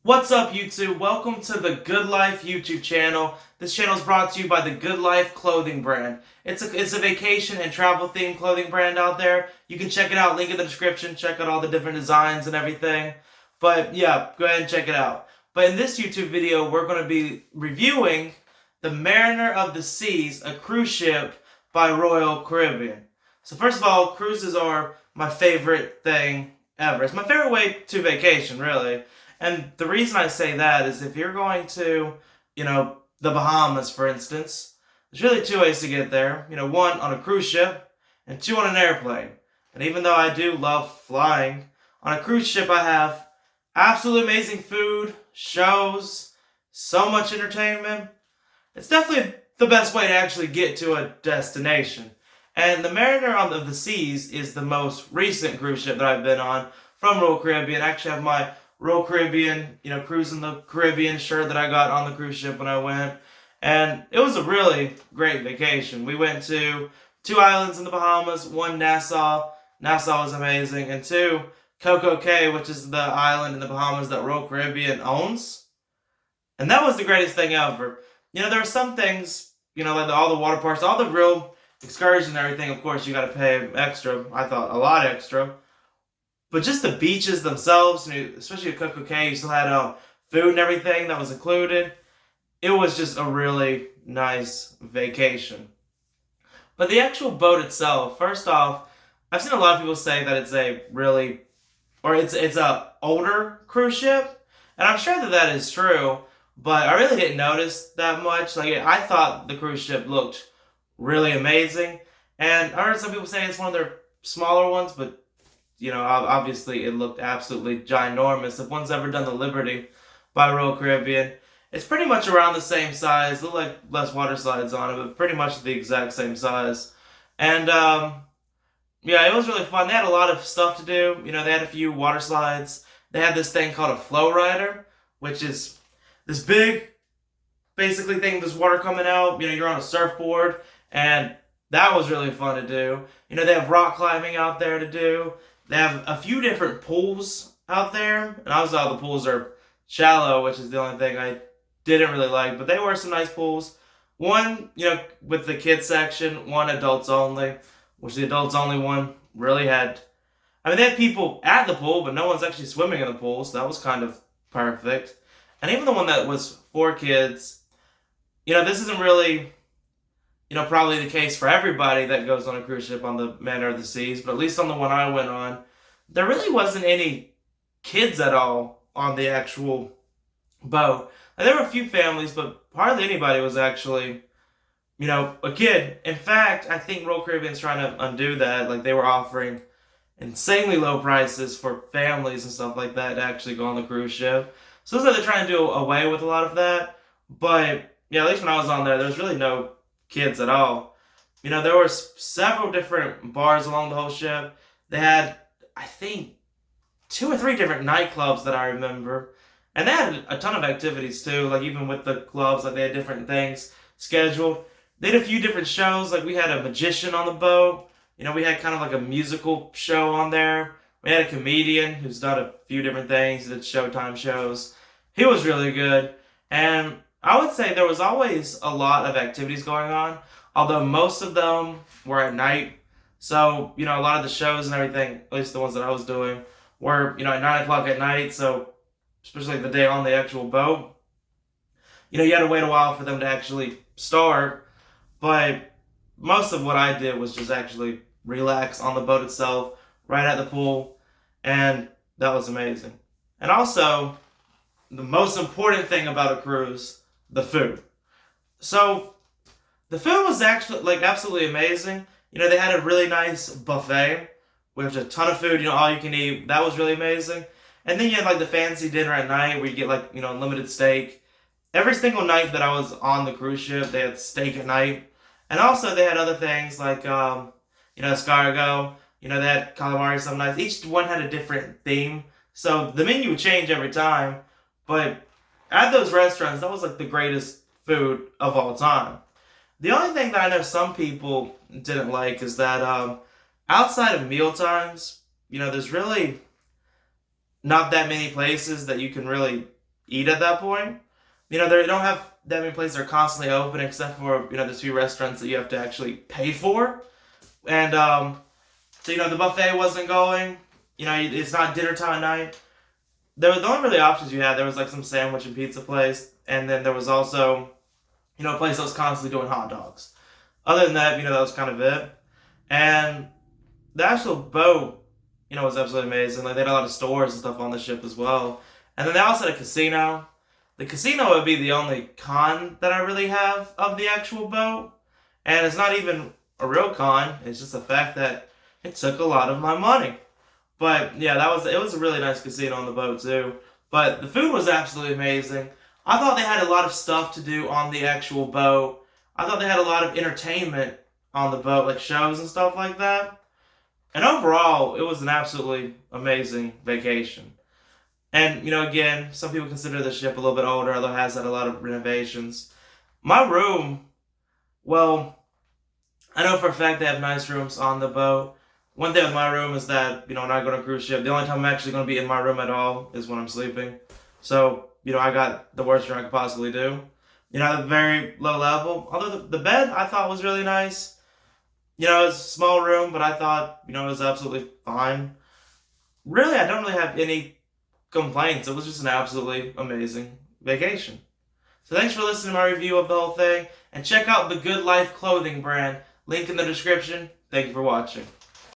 What's up, YouTube? Welcome to the Good Life YouTube channel. This channel is brought to you by the Good Life clothing brand. It's a vacation and travel themed clothing brand out there. You can check it out, link in the description, check out all the different designs and everything. But yeah, go ahead and check it out. But in this YouTube video, we're going to be reviewing the Mariner of the Seas, a cruise ship by Royal Caribbean. So first of all, cruises are my favorite thing ever. It's my favorite way to vacation, really. And the reason I say that is if you're going to, the Bahamas, for instance, there's really two ways to get there. One on a cruise ship and two on an airplane. And even though I do love flying, on a cruise ship I have absolutely amazing food, shows, so much entertainment. It's definitely the best way to actually get to a destination. And the Mariner of the Seas is the most recent cruise ship that I've been on from Royal Caribbean. I actually have my Royal Caribbean, cruising the Caribbean shirt that I got on the cruise ship when I went. And it was a really great vacation. We went to 2 islands in the Bahamas, one Nassau. Nassau was amazing. And 2, Coco Cay, which is the island in the Bahamas that Royal Caribbean owns. And that was the greatest thing ever. There are some things, like all the water parks, all the real excursions and everything, of course, you got to pay extra. I thought a lot extra. But just the beaches themselves, especially at Coco Cay, you still had food and everything that was included. It was just a really nice vacation. But the actual boat itself, first off, I've seen a lot of people say that it's a older cruise ship, and I'm sure that is true. But I really didn't notice that much. I thought the cruise ship looked really amazing, and I heard some people say it's one of their smaller ones, but obviously it looked absolutely ginormous. If one's ever done the Liberty by Royal Caribbean, it's pretty much around the same size. Look like less water slides on it, but pretty much the exact same size. And it was really fun. They had a lot of stuff to do. They had a few water slides. They had this thing called a flow rider, which is this big, basically thing, this water coming out. You're on a surfboard, and that was really fun to do. They have rock climbing out there to do. They have a few different pools out there, and obviously all the pools are shallow, which is the only thing I didn't really like, but they were some nice pools. One, with the kids section, one adults only, which the adults only one really had, they had people at the pool, but no one's actually swimming in the pool, so that was kind of perfect. And even the one that was for kids, this isn't really, probably the case for everybody that goes on a cruise ship on the Mariner of the Seas, but at least on the one I went on, there really wasn't any kids at all on the actual boat. And there were a few families, but hardly anybody was actually, a kid. In fact, I think Royal Caribbean's trying to undo that. They were offering insanely low prices for families and stuff like that to actually go on the cruise ship. So it's like they're trying to do away with a lot of that. But, at least when I was on there was really no kids at all. There were several different bars along the whole ship. They had, I think, 2 or 3 different nightclubs that I remember. And they had a ton of activities too, even with the clubs, they had different things scheduled. They had a few different shows, we had a magician on the boat. We had kind of a musical show on there. We had a comedian who's done a few different things, did Showtime shows. He was really good. And I would say there was always a lot of activities going on, although most of them were at night. So, a lot of the shows and everything, at least the ones that I was doing, were, at 9 o'clock at night. So, especially the day on the actual boat, you had to wait a while for them to actually start. But most of what I did was just actually relax on the boat itself, right at the pool. And that was amazing. And also, the most important thing about a cruise, the food. So, the food was actually, absolutely amazing. They had a really nice buffet with a ton of food, all you can eat. That was really amazing. And then you had, the fancy dinner at night where you get, unlimited steak. Every single night that I was on the cruise ship, they had steak at night. And also, they had other things escargot. They had calamari some nights. Each one had a different theme. So, the menu would change every time. But at those restaurants, that was the greatest food of all time. The only thing that I know some people didn't like is that outside of meal times, there's really not that many places that you can really eat at that point. They don't have that many places that are constantly open except for, there's few restaurants that you have to actually pay for. And, so, the buffet wasn't going. It's not dinner time at night. The only really options you had, there was like some sandwich and pizza place. And then there was also, a place that was constantly doing hot dogs. Other than that, that was kind of it. And the actual boat, was absolutely amazing. Like, they had a lot of stores and stuff on the ship as well. And then they also had a casino. The casino would be the only con that I really have of the actual boat. And it's not even a real con. It's just the fact that it took a lot of my money. But yeah, it was a really nice casino on the boat too. But the food was absolutely amazing. I thought they had a lot of stuff to do on the actual boat. I thought they had a lot of entertainment on the boat, like shows and stuff like that. And overall, it was an absolutely amazing vacation. And, again, some people consider the ship a little bit older, although it has had a lot of renovations. My room, well, I know for a fact they have nice rooms on the boat. One thing with my room is that, when I go on a cruise ship, the only time I'm actually going to be in my room at all is when I'm sleeping. So, I got the worst room I could possibly do. At a very low level. Although the bed I thought was really nice. It was a small room, but I thought, it was absolutely fine. Really, I don't really have any complaints. It was just an absolutely amazing vacation. So thanks for listening to my review of the whole thing. And check out the Good Life clothing brand. Link in the description. Thank you for watching.